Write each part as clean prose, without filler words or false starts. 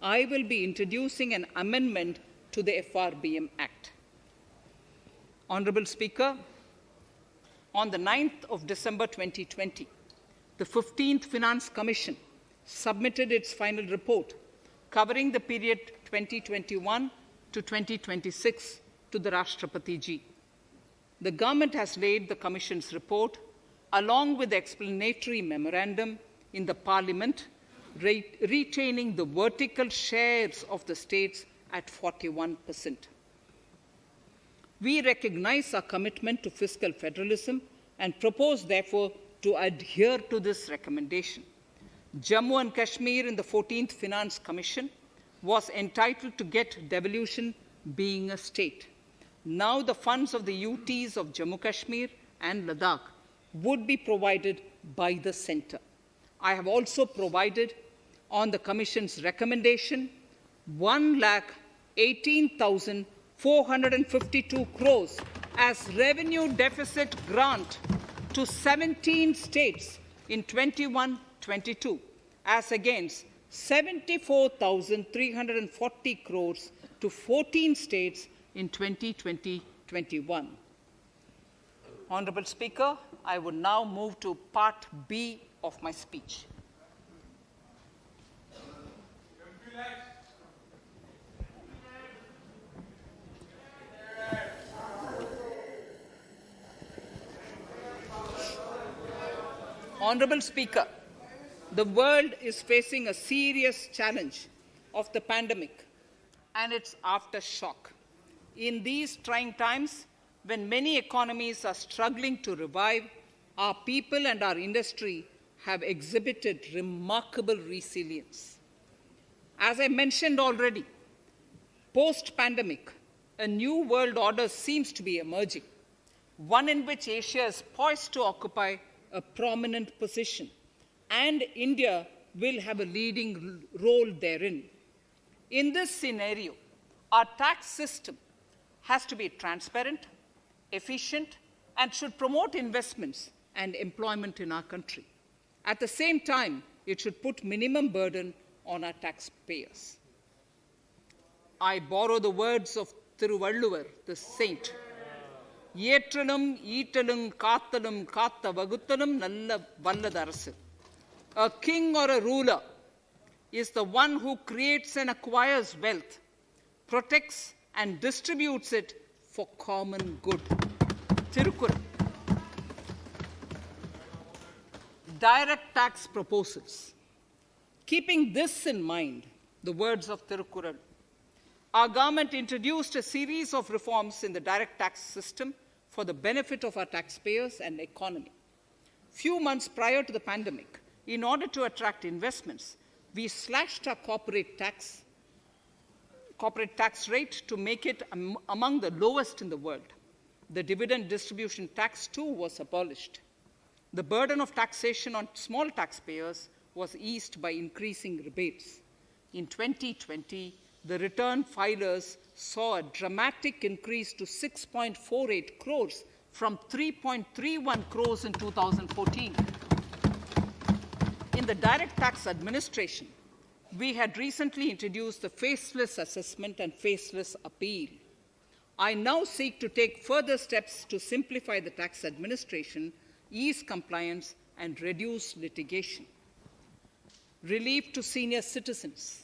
I will be introducing an amendment to the Frbm Act. Honourable Speaker, on the 9th of December 2020, the 15th Finance Commission submitted its final report covering the period 2021 to 2026 to the Rashtrapati Ji. The government has laid the Commission's report along with the explanatory memorandum in the Parliament, retaining the vertical shares of the states at 41%. We recognize our commitment to fiscal federalism and propose, therefore, to adhere to this recommendation. Jammu and Kashmir in the 14th Finance Commission was entitled to get devolution being a state. Now the funds of the UTs of Jammu Kashmir and Ladakh would be provided by the centre. I have also provided on the Commission's recommendation 1,18,452 crores as revenue deficit grant to 17 states in 21-22 as against 74,340 crores to 14 states in 2020-21. Honourable Speaker, I would now move to Part B of my speech. Honourable Speaker, the world is facing a serious challenge of the pandemic and its aftershock. In these trying times, when many economies are struggling to revive, our people and our industry have exhibited remarkable resilience. As I mentioned already, post-pandemic, a new world order seems to be emerging, one in which Asia is poised to occupy a prominent position, and India will have a leading role therein. In this scenario, our tax system has to be transparent, efficient, and should promote investments and employment in our country. At the same time, it should put minimum burden on our taxpayers. I borrow the words of Thiruvalluvar, the saint. Yetralum, Eatalum, Kathalum, Katha Vaguthalum, Nalla Valladarasu. A king or a ruler is the one who creates and acquires wealth, protects and distributes it for common good. Tirukkural. Direct tax proposals. Keeping this in mind, the words of Tirukkural, our government introduced a series of reforms in the direct tax system for the benefit of our taxpayers and economy. Few months prior to the pandemic, in order to attract investments, we slashed our corporate tax rate to make it among the lowest in the world. The dividend distribution tax too was abolished. The burden of taxation on small taxpayers was eased by increasing rebates. In 2020, the return filers saw a dramatic increase to 6.48 crores from 3.31 crores in 2014. In the direct tax administration, we had recently introduced the faceless assessment and faceless appeal. I now seek to take further steps to simplify the tax administration, ease compliance, and reduce litigation. Relief to senior citizens.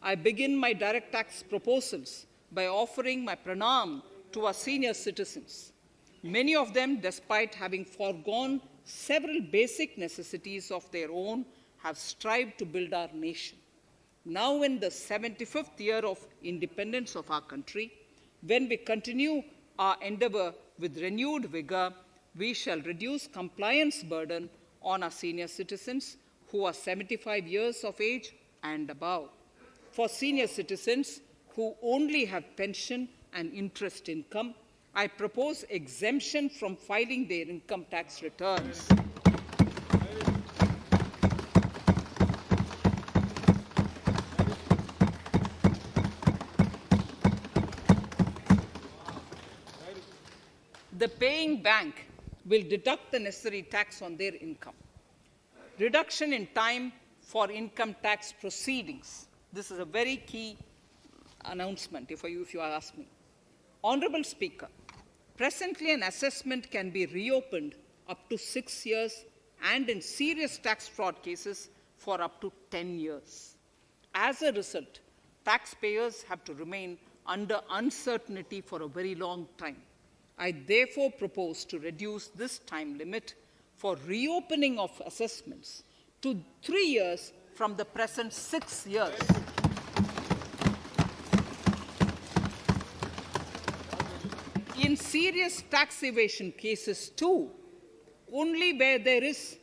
I begin my direct tax proposals by offering my pranam to our senior citizens. Many of them, despite having foregone several basic necessities of their own, have strived to build our nation. Now in the 75th year of independence of our country, when we continue our endeavour with renewed vigour, we shall reduce compliance burden on our senior citizens who are 75 years of age and above. For senior citizens who only have pension and interest income, I propose exemption from filing their income tax returns. The paying bank will deduct the necessary tax on their income. Reduction in time for income tax proceedings this is a very key announcement if you ask me. Honorable Speaker, presently an assessment can be reopened up to 6 years and in serious tax fraud cases for up to 10 years. As a result, taxpayers have to remain under uncertainty for a very long time. I therefore propose to reduce this time limit for reopening of assessments to 3 years from the present 6 years. In serious tax evasion cases too, only where there is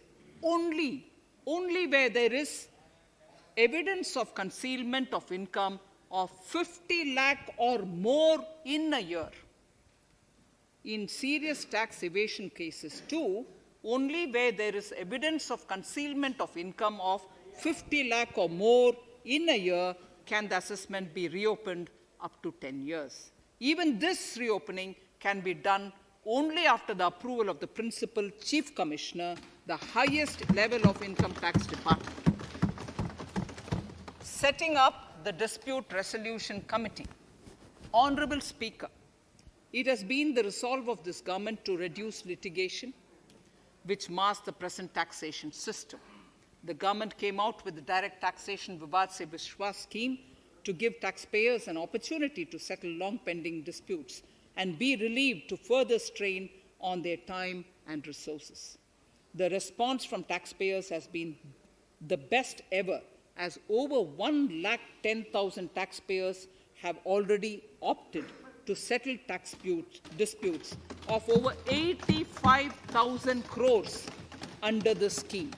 evidence of concealment of income of 50 lakh or more in a year. In serious tax evasion cases too, only where there is evidence of concealment of income of 50 lakh or more in a year can the assessment be reopened up to 10 years. Even this reopening can be done only after the approval of the Principal Chief Commissioner, the highest level of Income Tax Department. Setting up the Dispute Resolution Committee. Honorable Speaker, it has been the resolve of this government to reduce litigation, which mars the present taxation system. The government came out with the Direct Taxation Vivad Se Vishwas scheme to give taxpayers an opportunity to settle long-pending disputes and be relieved to further strain on their time and resources. The response from taxpayers has been the best ever, as over 110,000 taxpayers have already opted to settle tax disputes of over 85,000 crores under the scheme.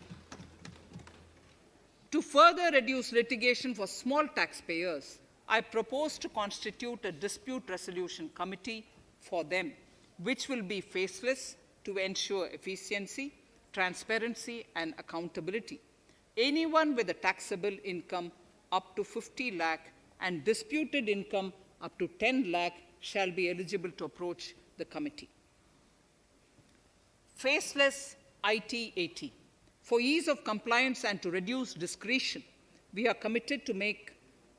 To further reduce litigation for small taxpayers, I propose to constitute a dispute resolution committee for them, which will be faceless to ensure efficiency, transparency, and accountability. Anyone with a taxable income up to 50 lakh and disputed income up to 10 lakh shall be eligible to approach the committee. Faceless IT-AT. For ease of compliance and to reduce discretion, we are committed to make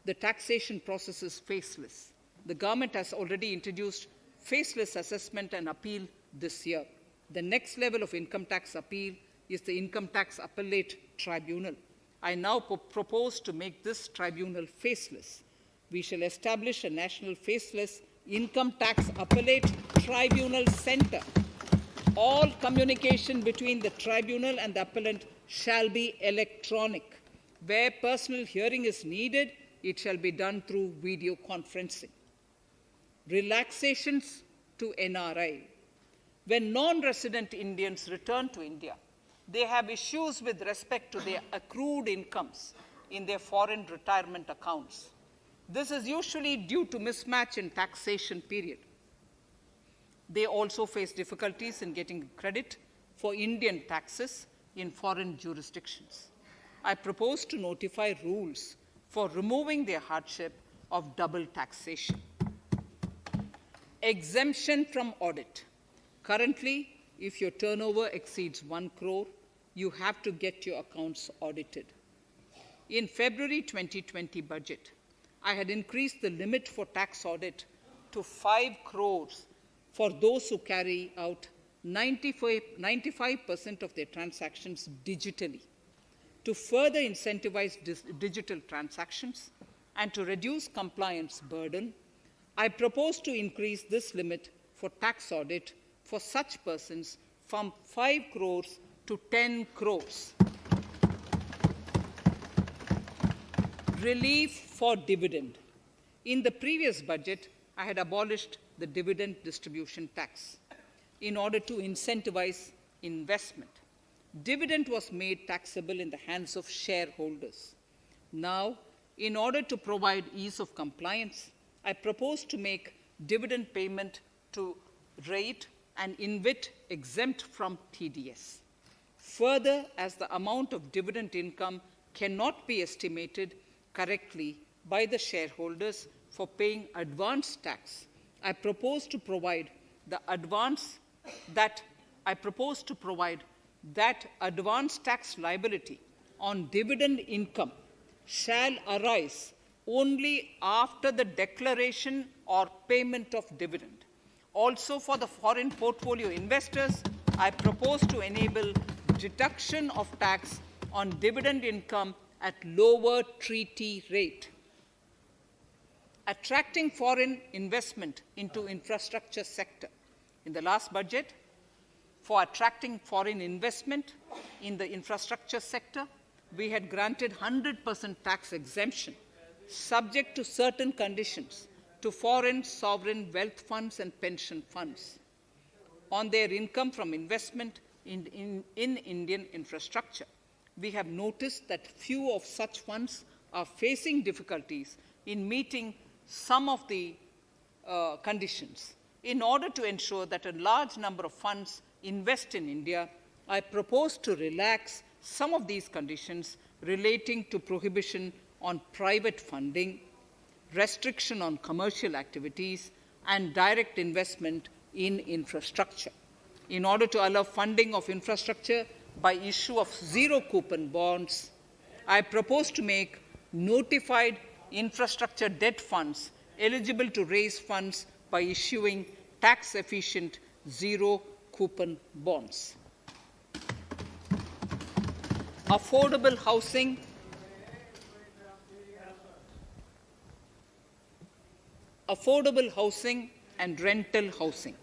the taxation processes faceless. The government has already introduced faceless assessment and appeal this year. The next level of income tax appeal is the Income Tax Appellate Tribunal. I now propose to make this tribunal faceless. We shall establish a national faceless Income Tax Appellate Tribunal Center. All communication between the tribunal and the appellant shall be electronic. Where personal hearing is needed, it shall be done through video conferencing. Relaxations to NRI. When non-resident Indians return to India, they have issues with respect to their accrued incomes in their foreign retirement accounts. This is usually due to mismatch in taxation period. They also face difficulties in getting credit for Indian taxes in foreign jurisdictions. I propose to notify rules for removing their hardship of double taxation. Exemption from audit. Currently, if your turnover exceeds 1 crore, you have to get your accounts audited. In February 2020 budget, I had increased the limit for tax audit to 5 crores for those who carry out 95% of their transactions digitally. To further incentivize digital transactions and to reduce compliance burden, I propose to increase this limit for tax audit for such persons from 5 crores to 10 crores. Relief for dividend. In the previous budget, I had abolished the dividend distribution tax in order to incentivize investment. Dividend was made taxable in the hands of shareholders. Now, in order to provide ease of compliance, I propose to make dividend payment to rate and InvIT exempt from TDS. Further, as the amount of dividend income cannot be estimated correctly by the shareholders for paying advance tax, I propose to provide that advance tax liability on dividend income shall arise only after the declaration or payment of dividend. Also, for the foreign portfolio investors, I propose to enable deduction of tax on dividend income at lower treaty rate. Attracting foreign investment into infrastructure sector. In the last budget, for attracting foreign investment in the infrastructure sector, we had granted 100% tax exemption, subject to certain conditions, to foreign sovereign wealth funds and pension funds on their income from investment in Indian infrastructure. We have noticed that few of such funds are facing difficulties in meeting some of the conditions. In order to ensure that a large number of funds invest in India, I propose to relax some of these conditions relating to prohibition on private funding, restriction on commercial activities, and direct investment in infrastructure. In order to allow funding of infrastructure by issue of zero-coupon bonds, I propose to make notified infrastructure debt funds eligible to raise funds by issuing tax-efficient zero-coupon bonds. Affordable housing. Affordable housing and rental housing.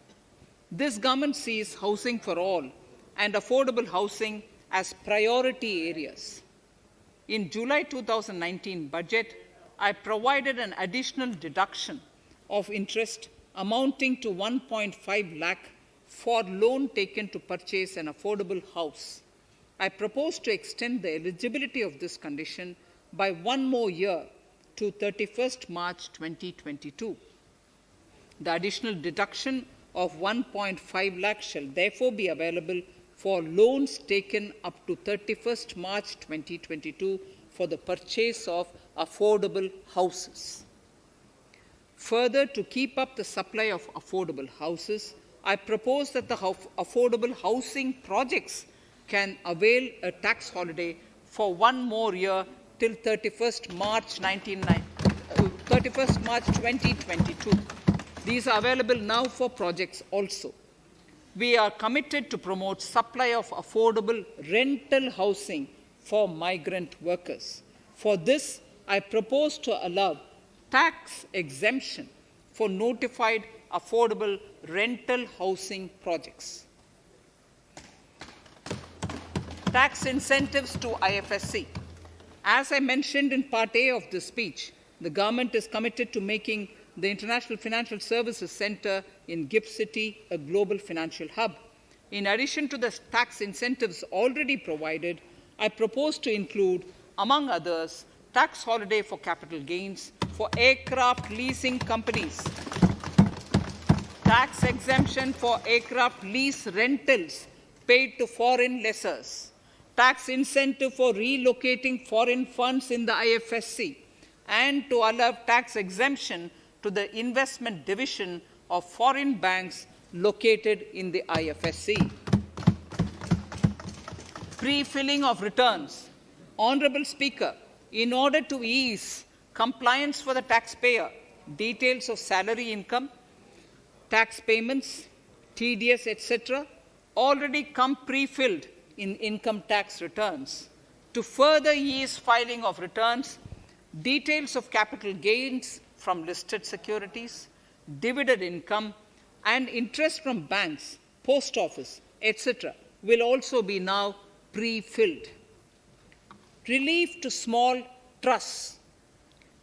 This government sees housing for all and affordable housing as priority areas. In July 2019 budget, I provided an additional deduction of interest amounting to 1.5 lakh for loan taken to purchase an affordable house. I propose to extend the eligibility of this condition by 1 more year to 31st March 2022. The additional deduction of 1.5 lakh shall therefore be available for loans taken up to 31st March 2022 for the purchase of affordable houses. Further, to keep up the supply of affordable houses, I propose that the affordable housing projects can avail a tax holiday for 1 more year till 31st March 2022. These are available now for projects also. We are committed to promote supply of affordable rental housing for migrant workers. For this, I propose to allow tax exemption for notified affordable rental housing projects. Tax incentives to IFSC. As I mentioned in Part A of this speech, the government is committed to making the International Financial Services Center in GIFT City a global financial hub. In addition to the tax incentives already provided, I propose to include, among others, tax holiday for capital gains for aircraft leasing companies, tax exemption for aircraft lease rentals paid to foreign lessors, tax incentive for relocating foreign funds in the IFSC, and to allow tax exemption to the investment division of foreign banks located in the IFSC. Pre-filling of returns. Honorable Speaker, in order to ease compliance for the taxpayer, details of salary income, tax payments, TDS, etc., already come pre-filled in income tax returns. To further ease filing of returns, details of capital gains from listed securities, dividend income, and interest from banks, post office, etc., will also be now pre-filled. Relief to small trusts.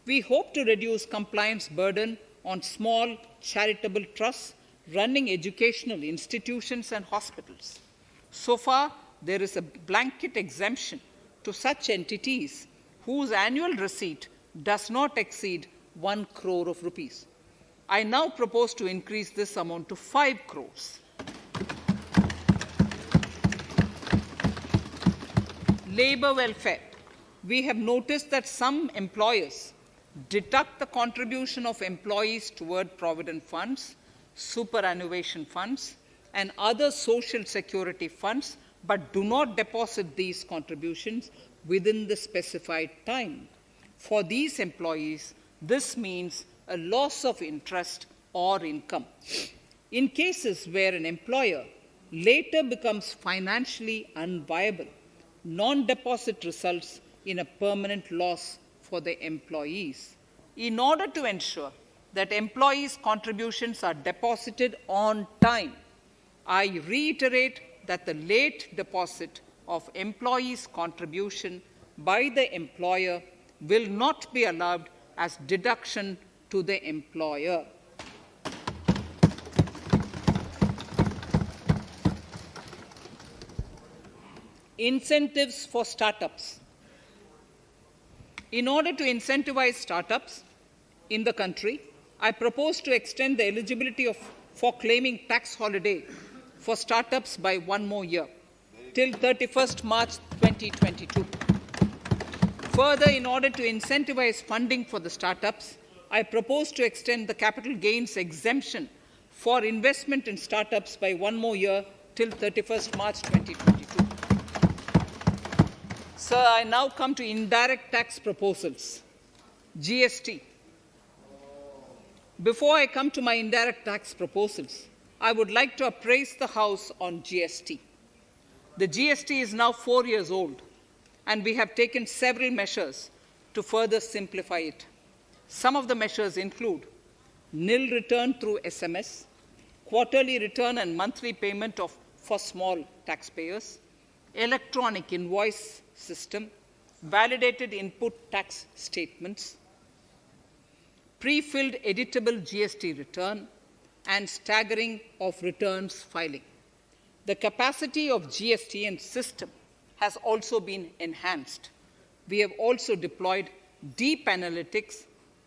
We hope to reduce compliance burden on small charitable trusts running educational institutions and hospitals. So far, there is a blanket exemption to such entities whose annual receipt does not exceed 1 crore of rupees. I now propose to increase this amount to 5 crores. Labor welfare. We have noticed that some employers deduct the contribution of employees toward provident funds, superannuation funds, and other social security funds, but do not deposit these contributions within the specified time. For these employees, this means a loss of interest or income. In cases where an employer later becomes financially unviable, non-deposit results in a permanent loss for the employees. In order to ensure that employees' contributions are deposited on time, I reiterate that the late deposit of employees' contribution by the employer will not be allowed as deduction to the employer. Incentives for startups. In order to incentivize startups in the country, I propose to extend the eligibility for claiming tax holiday for startups by 1 more year, till 31st March 2022. Further, in order to incentivize funding for the startups, I propose to extend the capital gains exemption for investment in startups by 1 more year till 31st March 2022. Sir, I now come to indirect tax proposals, GST. Before I come to my indirect tax proposals, I would like to appraise the House on GST. The GST is now 4 years old, and we have taken several measures to further simplify it. Some of the measures include nil return through SMS, quarterly return and monthly payment for small taxpayers, electronic invoice system, validated input tax statements, pre-filled editable GST return, and staggering of returns filing. The capacity of GST and system has also been enhanced. We have also deployed deep analytics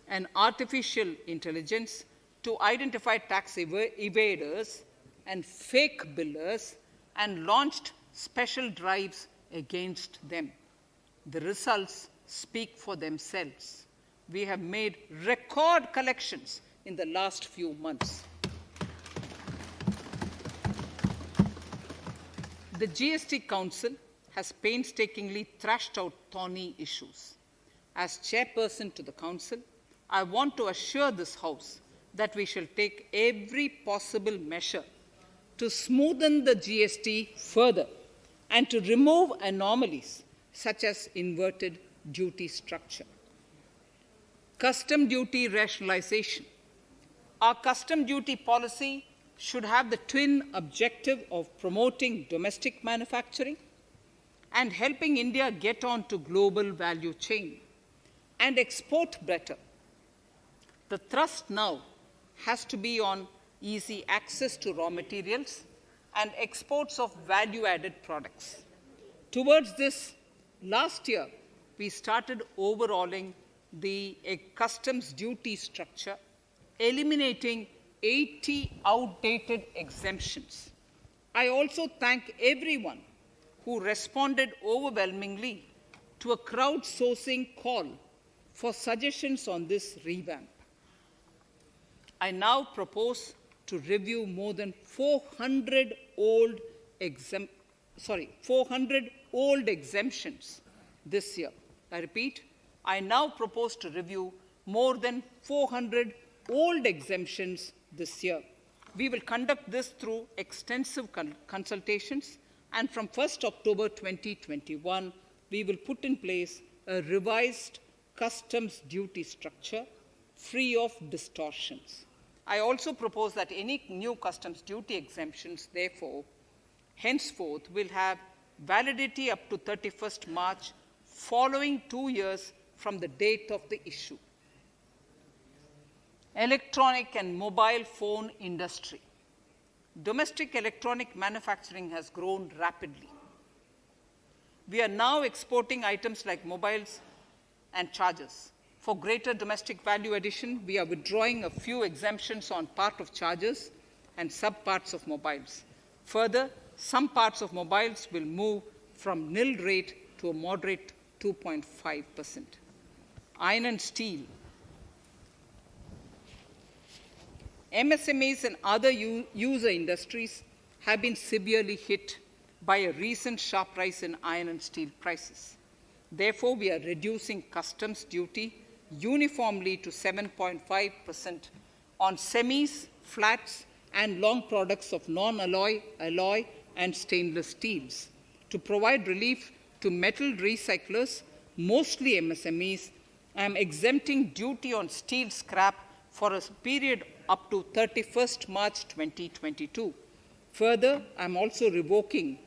and artificial intelligence to identify tax evaders and fake billers and launched special drives against them. The results speak for themselves. We have made record collections in the last few months. The GST Council has painstakingly thrashed out thorny issues. As chairperson to the Council, I want to assure this House that we shall take every possible measure to smoothen the GST further and to remove anomalies such as inverted duty structure. Custom duty rationalization. Our custom duty policy should have the twin objective of promoting domestic manufacturing and helping India get on to global value chain and export better. The thrust now has to be on easy access to raw materials and exports of value-added products. Towards this, last year, we started overhauling the customs duty structure, eliminating 80 outdated exemptions. I also thank everyone who responded overwhelmingly to a crowdsourcing call for suggestions on this revamp. I now propose to review more than 400 old exemptions this year. I repeat, I now propose to review more than 400 old exemptions this year. We will conduct this through extensive consultations, and from 1st October 2021, we will put in place a revised customs duty structure free of distortions. I also propose that any new customs duty exemptions, therefore, henceforth will have validity up to 31st March, following 2 years from the date of the issue. Electronic and mobile phone industry. Domestic electronic manufacturing has grown rapidly. We are now exporting items like mobiles and chargers. For greater domestic value addition, we are withdrawing a few exemptions on part of chargers and subparts of mobiles. Further, some parts of mobiles will move from nil rate to a moderate 2.5%. Iron and steel. MSMEs and other user industries have been severely hit by a recent sharp rise in iron and steel prices. Therefore, we are reducing customs duty uniformly to 7.5% on semis, flats, and long products of non-alloy, alloy, and stainless steels. To provide relief to metal recyclers, mostly MSMEs, I am exempting duty on steel scrap for a period up to 31st March 2022. Further, I am also revoking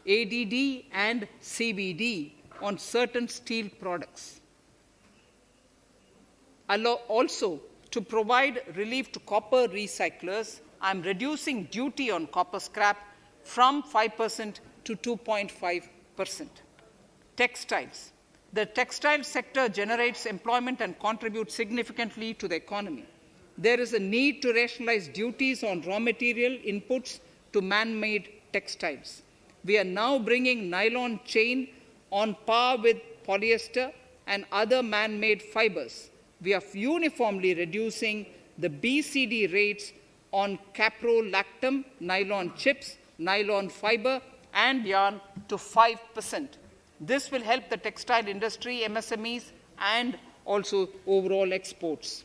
ADD and CVD on certain steel products. Also, to provide relief to copper recyclers, I am reducing duty on copper scrap from 5% to 2.5%. Textiles. The textile sector generates employment and contributes significantly to the economy. There is a need to rationalize duties on raw material inputs to man-made textiles. We are now bringing nylon chain on par with polyester and other man-made fibers. We are uniformly reducing the BCD rates on caprolactam, nylon chips, nylon fiber, and yarn to 5%. This will help the textile industry, MSMEs, and also overall exports.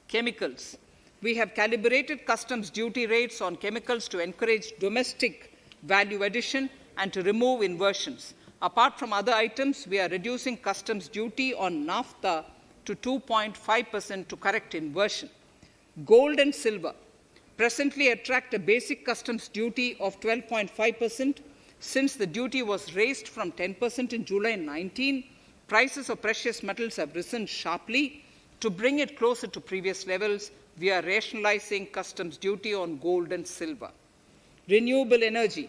Chemicals. We have calibrated customs duty rates on chemicals to encourage domestic value addition and to remove inversions. Apart from other items, we are reducing customs duty on naphtha to 2.5% to correct inversion. Gold and silver presently attract a basic customs duty of 12.5%. Since the duty was raised from 10% in July 19, prices of precious metals have risen sharply. To bring it closer to previous levels, we are rationalizing customs duty on gold and silver. Renewable energy.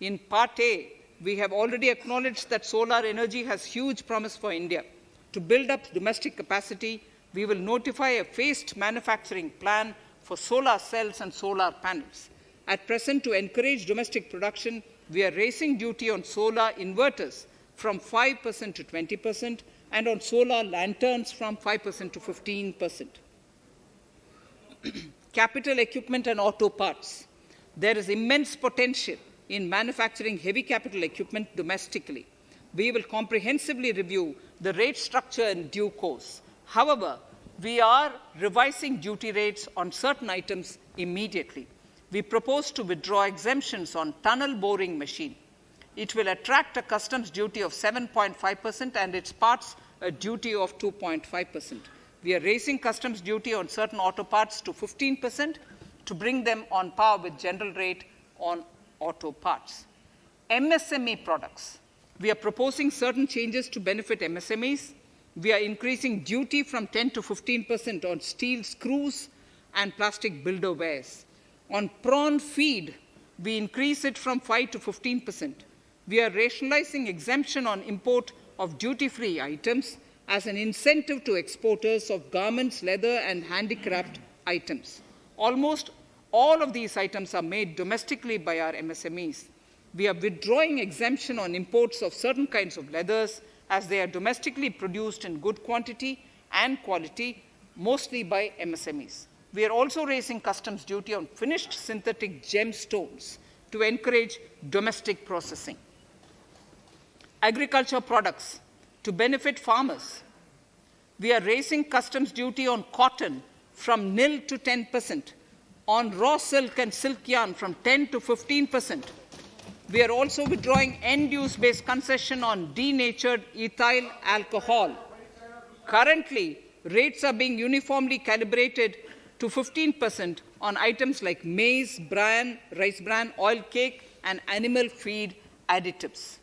In Part A, we have already acknowledged that solar energy has huge promise for India. To build up domestic capacity, we will notify a phased manufacturing plan for solar cells and solar panels. At present, to encourage domestic production, we are raising duty on solar inverters from 5% to 20% and on solar lanterns from 5% to 15%. Capital equipment and auto parts. There is immense potential in manufacturing heavy capital equipment domestically. We will comprehensively review the rate structure in due course. However, we are revising duty rates on certain items immediately. We propose to withdraw exemptions on tunnel boring machine. It will attract a customs duty of 7.5% and its parts a duty of 2.5%. We are raising customs duty on certain auto parts to 15% to bring them on par with general rate on auto parts. MSME products. We are proposing certain changes to benefit MSMEs. We are increasing duty from 10 to 15% on steel screws and plastic builder wares. On prawn feed, we increase it from 5 to 15%. We are rationalizing exemption on import of duty-free items as an incentive to exporters of garments, leather, and handicraft items. Almost all of these items are made domestically by our MSMEs. We are withdrawing exemption on imports of certain kinds of leathers as they are domestically produced in good quantity and quality, mostly by MSMEs. We are also raising customs duty on finished synthetic gemstones to encourage domestic processing. Agriculture products to benefit farmers. We are raising customs duty on cotton from nil to 10%, on raw silk and silk yarn from 10 to 15%. We are also withdrawing end-use-based concession on denatured ethyl alcohol. Currently, rates are being uniformly calibrated to 15% on items like maize, bran, rice bran, oil cake, and animal feed additives.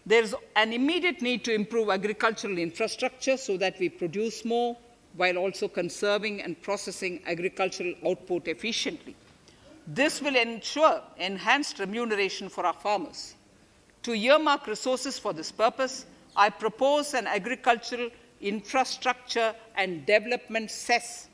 There is an immediate need to improve agricultural infrastructure so that we produce more while also conserving and processing agricultural output efficiently. This will ensure enhanced remuneration for our farmers. To earmark resources for this purpose, I propose an agricultural infrastructure and development cess